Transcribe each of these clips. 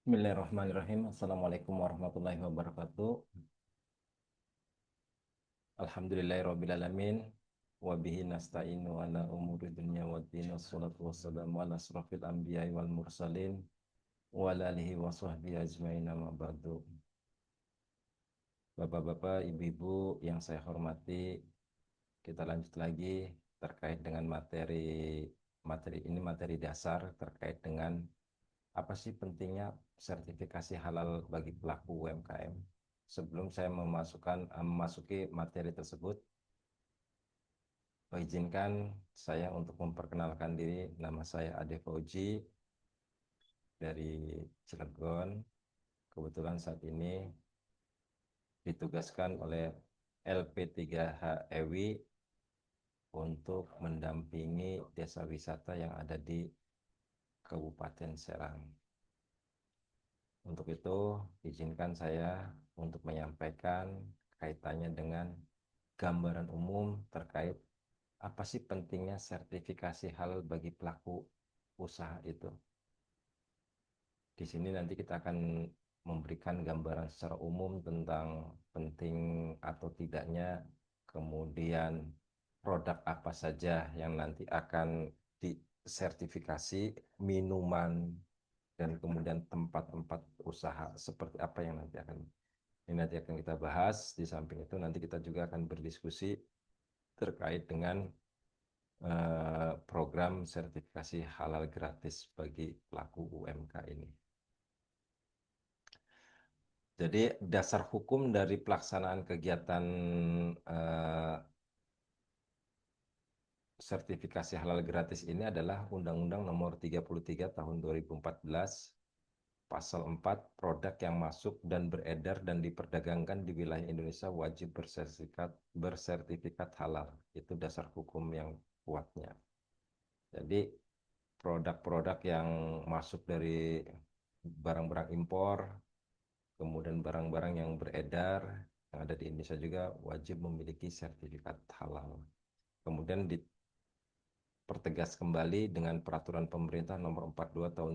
Bismillahirrahmanirrahim. Assalamualaikum warahmatullahi wabarakatuh. Alhamdulillahirrabbilalamin. Wa bihi nasta'inu ala umuri dunya waddin. Wassalatu wassalamu ala asrafil anbiya'i wal mursalin. Wa ala alihi wa sahbihi ajma'in amma ba'du. Bapak-bapak, ibu-ibu yang saya hormati, kita lanjut lagi terkait dengan materi ini, materi dasar terkait dengan apa sih pentingnya sertifikasi halal bagi pelaku UMKM? Sebelum saya memasuki materi tersebut, izinkan saya untuk memperkenalkan diri. Nama saya Ade Fauji dari Cilegon. Kebetulan saat ini ditugaskan oleh LP3H EWI untuk mendampingi desa wisata yang ada di Kabupaten Serang. Untuk itu, izinkan saya untuk menyampaikan kaitannya dengan gambaran umum terkait apa sih pentingnya sertifikasi halal bagi pelaku usaha itu. Di sini nanti kita akan memberikan gambaran secara umum tentang penting atau tidaknya, kemudian produk apa saja yang nanti akan disertifikasi, minuman, dan kemudian tempat-tempat usaha seperti apa yang nanti akan kita bahas. Di samping itu nanti kita juga akan berdiskusi terkait dengan program sertifikasi halal gratis bagi pelaku UMK ini. Jadi dasar hukum dari pelaksanaan kegiatan eh, sertifikasi halal gratis ini adalah Undang-Undang Nomor 33 Tahun 2014, Pasal 4, produk yang masuk dan beredar dan diperdagangkan di wilayah Indonesia wajib bersertifikat halal. Itu dasar hukum yang kuatnya. Jadi produk-produk yang masuk dari barang-barang impor, kemudian barang-barang yang beredar yang ada di Indonesia juga wajib memiliki sertifikat halal. Kemudian dipertegas kembali dengan peraturan pemerintah nomor 42 tahun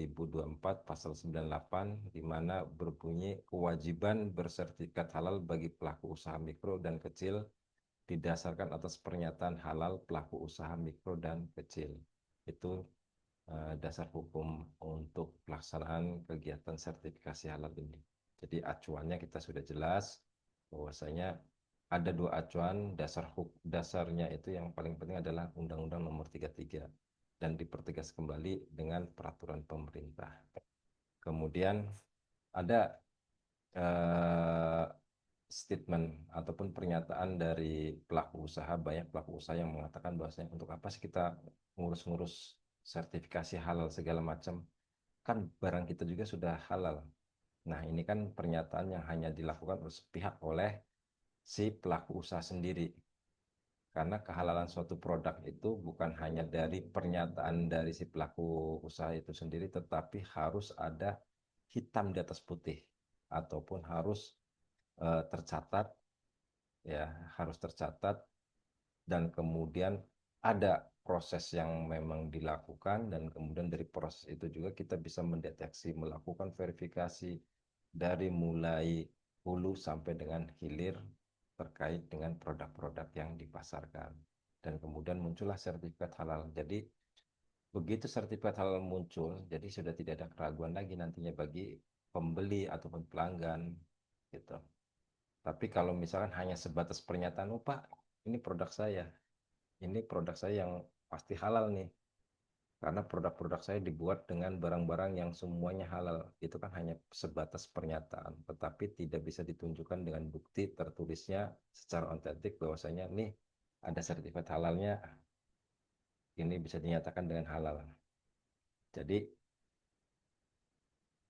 2024 pasal 98, di mana berbunyi kewajiban bersertifikat halal bagi pelaku usaha mikro dan kecil didasarkan atas pernyataan halal pelaku usaha mikro dan kecil. Itu dasar hukum untuk pelaksanaan kegiatan sertifikasi halal ini. Jadi acuannya kita sudah jelas bahwasanya ada dua acuan. Dasarnya itu yang paling penting adalah Undang-Undang Nomor 33 dan dipertegas kembali dengan peraturan pemerintah. Kemudian ada eh, statement ataupun pernyataan dari pelaku usaha. Banyak pelaku usaha yang mengatakan bahwasanya untuk apa sih kita ngurus-ngurus sertifikasi halal segala macam, kan barang kita juga sudah halal. Nah, ini kan pernyataan yang hanya dilakukan oleh sepihak oleh si pelaku usaha sendiri. Karena kehalalan suatu produk itu bukan hanya dari pernyataan dari si pelaku usaha itu sendiri, tetapi harus ada hitam di atas putih, ataupun harus tercatat, ya, harus tercatat, dan kemudian ada proses yang memang dilakukan, dan kemudian dari proses itu juga kita bisa mendeteksi, melakukan verifikasi dari mulai hulu sampai dengan hilir terkait dengan produk-produk yang dipasarkan, dan kemudian muncullah sertifikat halal. Jadi begitu sertifikat halal muncul, jadi sudah tidak ada keraguan lagi nantinya bagi pembeli ataupun pelanggan gitu. Tapi kalau misalkan hanya sebatas pernyataan, oh Pak, ini produk saya yang pasti halal nih, karena produk-produk saya dibuat dengan barang-barang yang semuanya halal. Itu kan hanya sebatas pernyataan, tetapi tidak bisa ditunjukkan dengan bukti tertulisnya secara otentik bahwasanya nih ada sertifikat halalnya, ini bisa dinyatakan dengan halal. Jadi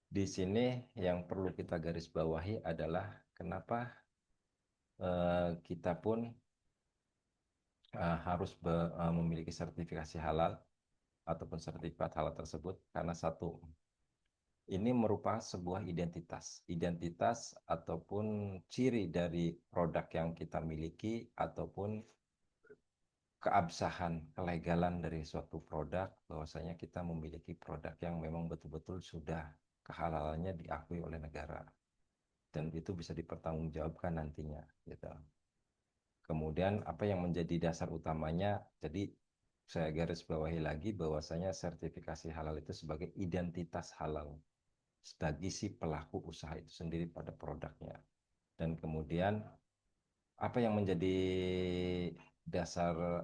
di sini yang perlu kita garis bawahi adalah kenapa kita pun harus memiliki sertifikasi halal ataupun sertifikat halal tersebut. Karena satu, ini merupakan sebuah identitas ataupun ciri dari produk yang kita miliki, ataupun keabsahan, kelegalan dari suatu produk, bahwasanya kita memiliki produk yang memang betul-betul sudah kehalalannya diakui oleh negara dan itu bisa dipertanggungjawabkan nantinya gitu. Kemudian apa yang menjadi dasar utamanya? Jadi saya garis bawahi lagi bahwasanya sertifikasi halal itu sebagai identitas halal bagi si pelaku usaha itu sendiri pada produknya. Dan kemudian apa yang menjadi dasar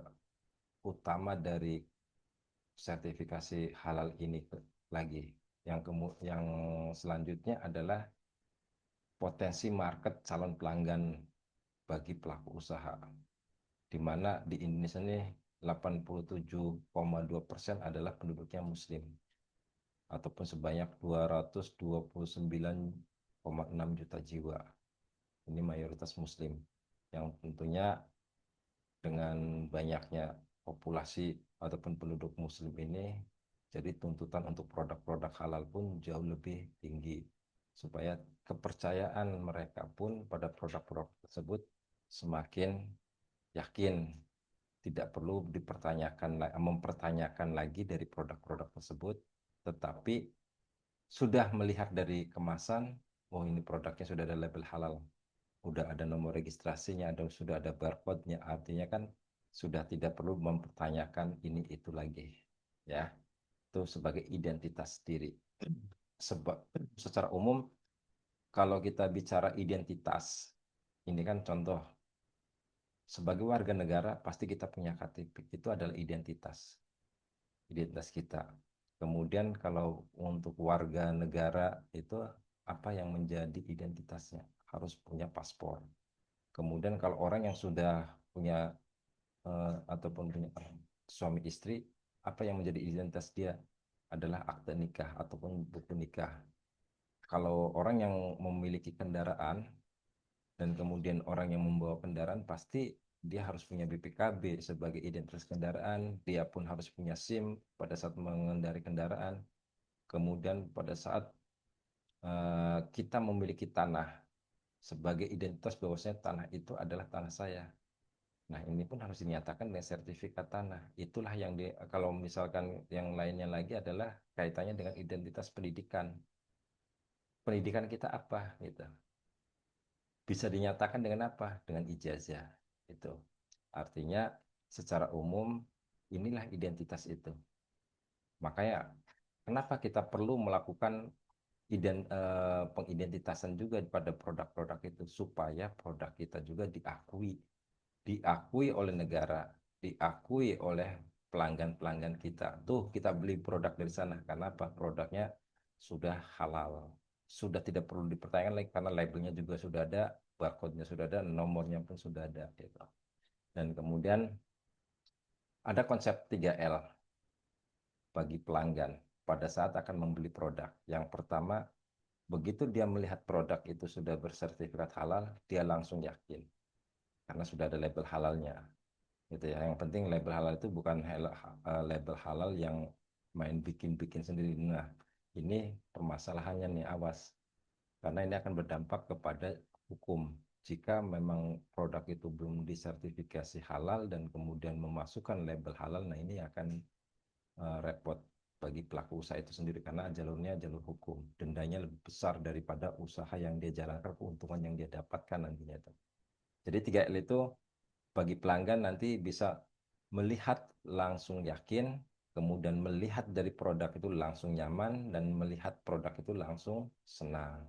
utama dari sertifikasi halal ini lagi? Yang selanjutnya adalah potensi market calon pelanggan bagi pelaku usaha, di mana di Indonesia ini 87,2% adalah penduduknya Muslim, ataupun sebanyak 229,6 juta jiwa. Ini mayoritas Muslim, yang tentunya dengan banyaknya populasi ataupun penduduk Muslim ini, jadi tuntutan untuk produk-produk halal pun jauh lebih tinggi, supaya kepercayaan mereka pun pada produk-produk tersebut semakin yakin, tidak perlu mempertanyakan lagi dari produk-produk tersebut, tetapi sudah melihat dari kemasan, oh ini produknya sudah ada label halal, udah ada nomor registrasinya, sudah ada barcode-nya, artinya kan sudah tidak perlu mempertanyakan ini itu lagi, ya. Itu sebagai identitas diri. Sebab secara umum kalau kita bicara identitas, ini kan contoh, sebagai warga negara pasti kita punya KTP, itu adalah identitas kita. Kemudian kalau untuk warga negara itu apa yang menjadi identitasnya? Harus punya paspor. Kemudian kalau orang yang sudah punya ataupun punya suami istri, apa yang menjadi identitas dia adalah akte nikah ataupun buku nikah. Kalau orang yang memiliki kendaraan dan kemudian orang yang membawa kendaraan, pasti dia harus punya BPKB sebagai identitas kendaraan, dia pun harus punya SIM pada saat mengendarai kendaraan. Kemudian pada saat kita memiliki tanah sebagai identitas bahwasanya tanah itu adalah tanah saya. Nah, ini pun harus dinyatakan dengan sertifikat tanah. Itulah yang kalau misalkan yang lainnya lagi adalah kaitannya dengan identitas pendidikan. Pendidikan kita apa gitu. Bisa dinyatakan dengan apa? Dengan ijazah. Itu. Artinya secara umum inilah identitas itu. Makanya kenapa kita perlu melakukan pengidentitasan juga pada produk-produk itu supaya produk kita juga diakui oleh negara, diakui oleh pelanggan-pelanggan kita. Tuh kita beli produk dari sana karena apa? Produknya sudah halal, sudah tidak perlu dipertanyakan lagi karena labelnya juga sudah ada, barcode-nya sudah ada, nomornya pun sudah ada gitu. Dan kemudian ada konsep 3L bagi pelanggan pada saat akan membeli produk. Yang pertama, begitu dia melihat produk itu sudah bersertifikat halal, dia langsung yakin karena sudah ada label halalnya. Gitu ya. Yang penting label halal itu bukan label halal yang main bikin-bikin sendiri. Nah, ini permasalahannya nih, awas. Karena ini akan berdampak kepada hukum. Jika memang produk itu belum disertifikasi halal dan kemudian memasukkan label halal, nah ini akan repot bagi pelaku usaha itu sendiri karena jalurnya jalur hukum. Dendanya lebih besar daripada usaha yang dia jalankan, keuntungan yang dia dapatkan nantinya. Jadi 3L itu bagi pelanggan nanti bisa melihat langsung yakin, kemudian melihat dari produk itu langsung nyaman, dan melihat produk itu langsung senang.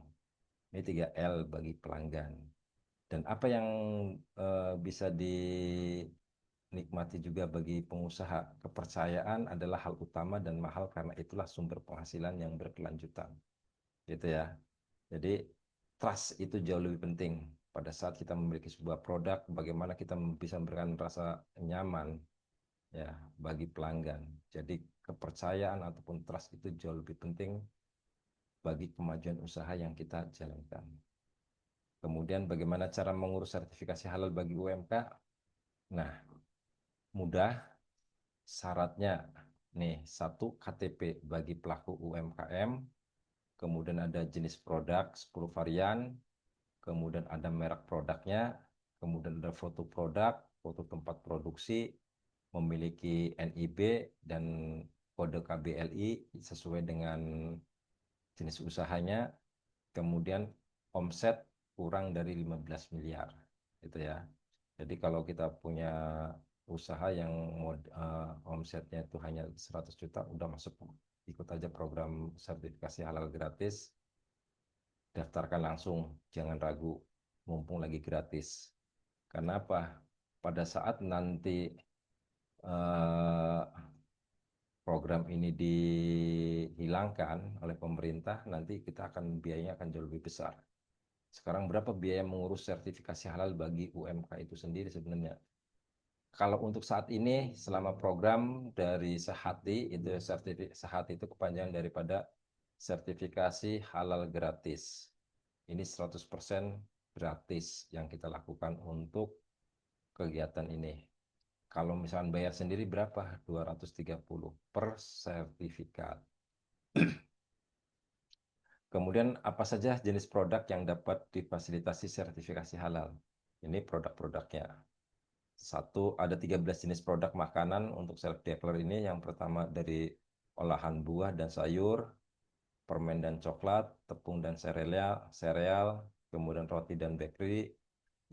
Ini 3L bagi pelanggan. Dan apa yang bisa dinikmati juga bagi pengusaha, kepercayaan adalah hal utama dan mahal karena itulah sumber penghasilan yang berkelanjutan. Gitu ya. Jadi trust itu jauh lebih penting pada saat kita memiliki sebuah produk, bagaimana kita bisa memberikan rasa nyaman ya bagi pelanggan. Jadi kepercayaan ataupun trust itu jauh lebih penting bagi kemajuan usaha yang kita jalankan. Kemudian bagaimana cara mengurus sertifikasi halal bagi UMK? Nah, mudah. Syaratnya nih, satu KTP bagi pelaku UMKM, kemudian ada jenis produk 10 varian, kemudian ada merek produknya, kemudian ada foto produk, foto tempat produksi, memiliki NIB dan kode KBLI sesuai dengan jenis usahanya, kemudian omset kurang dari 15 miliar. Gitu ya. Jadi kalau kita punya usaha yang omsetnya itu hanya 100 juta, udah masuk, ikut aja program sertifikasi halal gratis, daftarkan langsung, jangan ragu, mumpung lagi gratis. Karena apa? Pada saat nanti eh, program ini dihilangkan oleh pemerintah, nanti kita akan biayanya akan jauh lebih besar. Sekarang berapa biaya mengurus sertifikasi halal bagi UMK itu sendiri sebenarnya? Kalau untuk saat ini, selama program dari Sehati, itu Sehati itu kepanjangan daripada sertifikasi halal gratis. Ini 100% gratis yang kita lakukan untuk kegiatan ini. Kalau misalkan bayar sendiri berapa? 230 per sertifikat. Kemudian apa saja jenis produk yang dapat difasilitasi sertifikasi halal? Ini produk-produknya. Satu, ada 13 jenis produk makanan untuk self declare ini. Yang pertama dari olahan buah dan sayur, permen dan coklat, tepung dan sereal, kemudian roti dan bakery,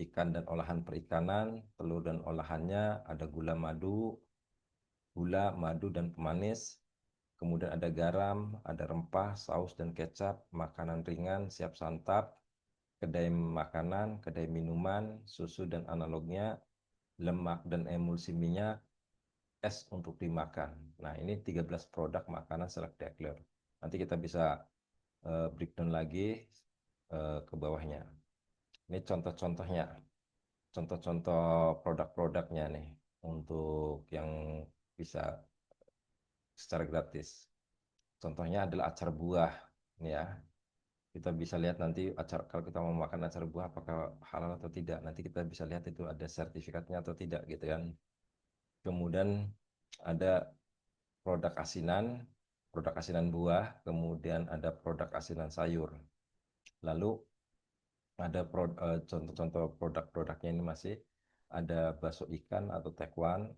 ikan dan olahan perikanan, telur dan olahannya, ada gula, madu dan pemanis, kemudian ada garam, ada rempah, saus dan kecap, makanan ringan, siap santap, kedai makanan, kedai minuman, susu dan analognya, lemak dan emulsi minyak, es untuk dimakan. Nah, ini 13 produk makanan self declare. Nanti kita bisa breakdown lagi ke bawahnya. Ini contoh-contohnya, contoh-contoh produk-produknya nih untuk yang bisa secara gratis. Contohnya adalah acar buah, ini ya. Kita bisa lihat nanti acar, kalau kita mau makan acar buah apakah halal atau tidak. Nanti kita bisa lihat itu ada sertifikatnya atau tidak gitu kan. Kemudian ada produk asinan buah, kemudian ada produk asinan sayur. Lalu ada contoh-contoh produk-produknya ini masih ada bakso ikan atau tekwan,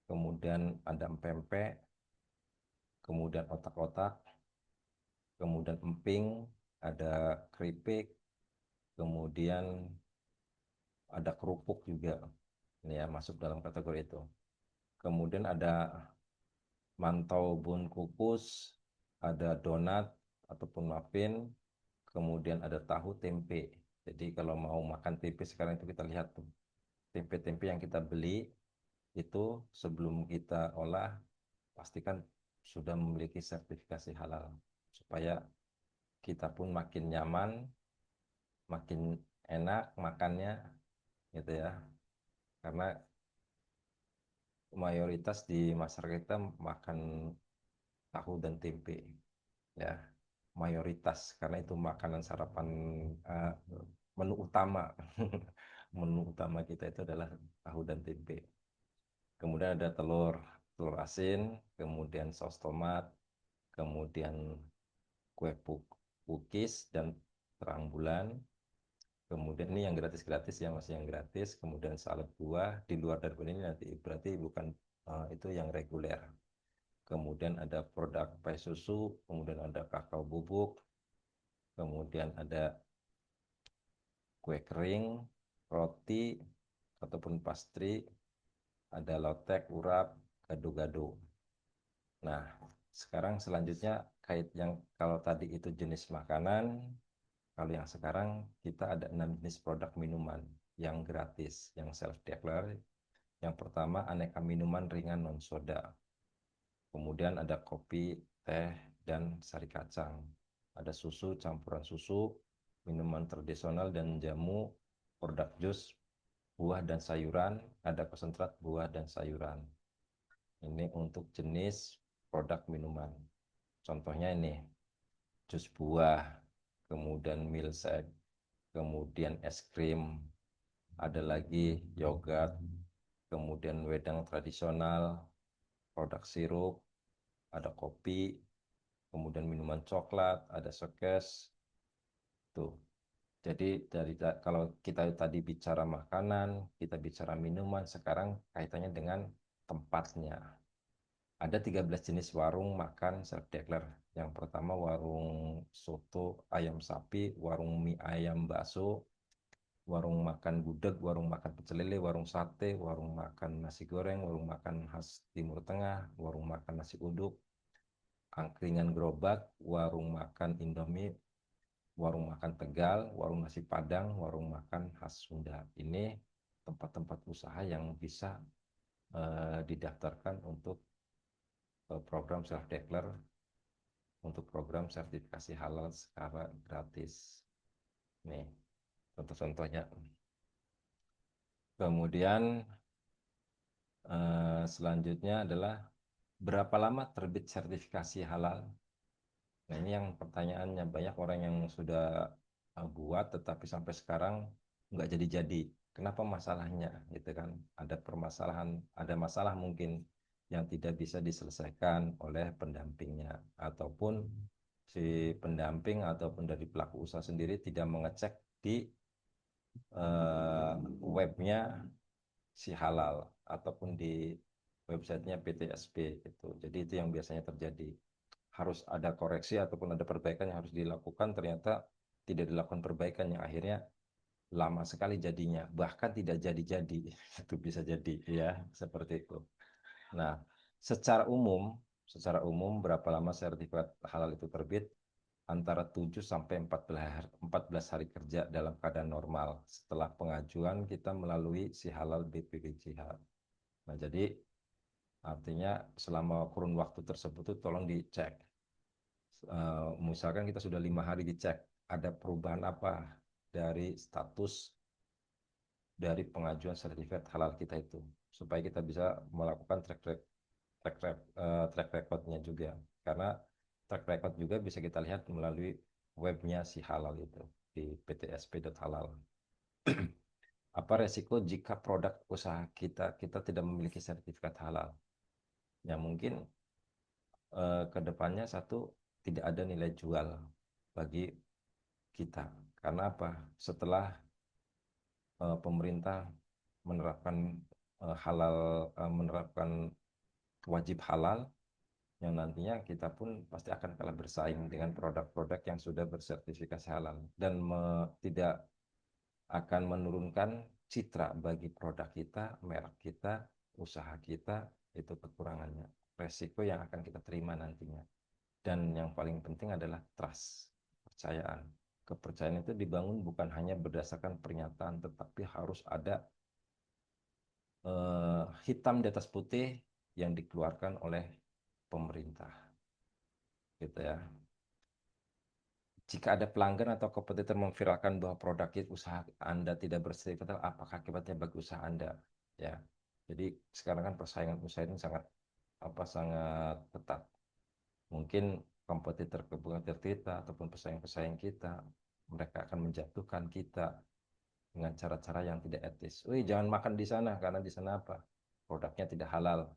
kemudian ada empempe, kemudian otak-otak, kemudian emping, ada keripik, kemudian ada kerupuk juga. Ini ya masuk dalam kategori itu. Kemudian ada mantau bun kukus, ada donat ataupun muffin, kemudian ada tahu tempe. Jadi kalau mau makan tempe sekarang itu kita lihat tuh, tempe-tempe yang kita beli itu sebelum kita olah pastikan sudah memiliki sertifikasi halal supaya kita pun makin nyaman, makin enak makannya gitu ya. Karena mayoritas di masyarakat kita makan tahu dan tempe ya, mayoritas karena itu makanan sarapan, uh, menu utama. Menu utama kita itu adalah tahu dan tempe. Kemudian ada telur asin, kemudian saus tomat, kemudian kue pukis dan terang bulan. Kemudian ini yang gratis-gratis ya, masih yang gratis. Kemudian salad buah, di luar dari ini nanti berarti bukan itu yang reguler. Kemudian ada produk pai susu, kemudian ada kakao bubuk, kemudian ada kue kering, roti ataupun pastry, ada lotek, urap, gado-gado. Nah, sekarang selanjutnya kait yang kalau tadi itu jenis makanan, kalau yang sekarang kita ada 6 jenis produk minuman yang gratis, yang self declare. Yang pertama aneka minuman ringan non soda. Kemudian ada kopi, teh, dan sari kacang. Ada susu, campuran susu, minuman tradisional dan jamu, produk jus, buah dan sayuran, ada konsentrat buah dan sayuran. Ini untuk jenis produk minuman. Contohnya ini, jus buah, kemudian milkshake, kemudian es krim, ada lagi yogurt, kemudian wedang tradisional, produk sirup, ada kopi, kemudian minuman coklat, ada sokes, tuh. Jadi kalau kita tadi bicara makanan, kita bicara minuman, sekarang kaitannya dengan tempatnya. Ada 13 jenis warung makan self declare Yang pertama warung soto ayam sapi, warung mie ayam bakso, warung makan gudeg, warung makan pecel lele, warung sate, warung makan nasi goreng, warung makan khas Timur Tengah, warung makan nasi uduk, angkringan gerobak, warung makan Indomie, warung makan Tegal, warung nasi Padang, warung makan khas Sunda. Ini tempat-tempat usaha yang bisa didaftarkan untuk program self declare untuk program sertifikasi halal secara gratis. Nih, contoh-contohnya. Kemudian selanjutnya adalah berapa lama terbit sertifikasi halal? Nah, ini yang pertanyaannya banyak orang yang sudah buat tetapi sampai sekarang nggak jadi-jadi. Kenapa masalahnya? Gitu kan? Ada permasalahan, ada masalah mungkin yang tidak bisa diselesaikan oleh pendampingnya ataupun si pendamping ataupun dari pelaku usaha sendiri tidak mengecek di webnya si halal ataupun di websitenya PTSP gitu. Jadi itu yang biasanya terjadi. Harus ada koreksi ataupun ada perbaikan yang harus dilakukan, ternyata tidak dilakukan perbaikan yang akhirnya lama sekali jadinya, bahkan tidak jadi-jadi. Itu bisa jadi ya, seperti itu. Nah, secara umum berapa lama sertifikat halal itu terbit? Antara 7 sampai 14 hari kerja dalam keadaan normal setelah pengajuan kita melalui si halal BPPJH. Nah, jadi artinya selama kurun waktu tersebut tuh tolong dicek. Misalkan kita sudah 5 hari dicek, ada perubahan apa dari status dari pengajuan sertifikat halal kita itu, supaya kita bisa melakukan track recordnya juga. Karena track record juga bisa kita lihat melalui webnya si halal itu di ptsp.halal. Apa resiko jika produk usaha kita tidak memiliki sertifikat halal? Ya mungkin ke depannya satu tidak ada nilai jual bagi kita. Karena apa? Setelah pemerintah menerapkan menerapkan wajib halal yang nantinya kita pun pasti akan kalah bersaing dengan produk-produk yang sudah bersertifikasi halal dan tidak akan menurunkan citra bagi produk kita, merek kita, usaha kita, itu kekurangannya. Resiko yang akan kita terima nantinya. Dan yang paling penting adalah trust, kepercayaan. Kepercayaan itu dibangun bukan hanya berdasarkan pernyataan, tetapi harus ada hitam di atas putih yang dikeluarkan oleh pemerintah, gitu ya. Jika ada pelanggan atau kompetitor memviralkan bahwa produk usaha Anda tidak bersertifikat, apakah akibatnya bagi usaha Anda? Ya, jadi sekarang kan persaingan usaha ini sangat ketat. Mungkin kompetitor kita ataupun pesaing-pesaing kita, mereka akan menjatuhkan kita dengan cara-cara yang tidak etis. Wih, jangan makan di sana karena di sana apa? Produknya tidak halal.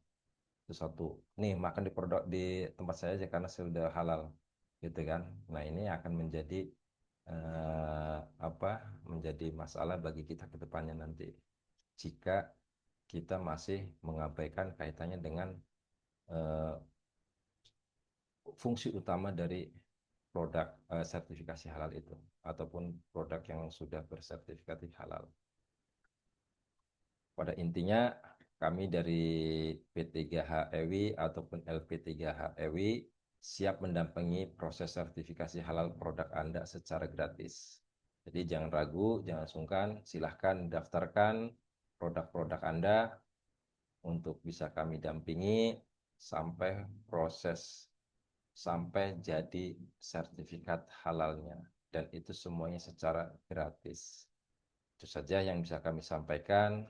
Itu satu. Nih, makan di produk di tempat saya aja karena sudah halal, gitu kan? Nah, ini akan menjadi apa? Menjadi masalah bagi kita ke depannya nanti. Jika kita masih mengabaikan kaitannya dengan eh, fungsi utama dari produk sertifikasi halal itu ataupun produk yang sudah bersertifikasi halal. Pada intinya kami dari P3H EWI ataupun LP3H EWI siap mendampingi proses sertifikasi halal produk Anda secara gratis. Jadi jangan ragu, jangan sungkan, silahkan daftarkan produk-produk Anda untuk bisa kami dampingi sampai proses sampai jadi sertifikat halalnya, dan itu semuanya secara gratis. Itu saja yang bisa kami sampaikan.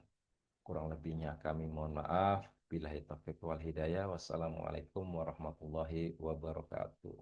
Kurang lebihnya kami mohon maaf. Billahi taufiq wal hidayah. Wassalamualaikum warahmatullahi wabarakatuh.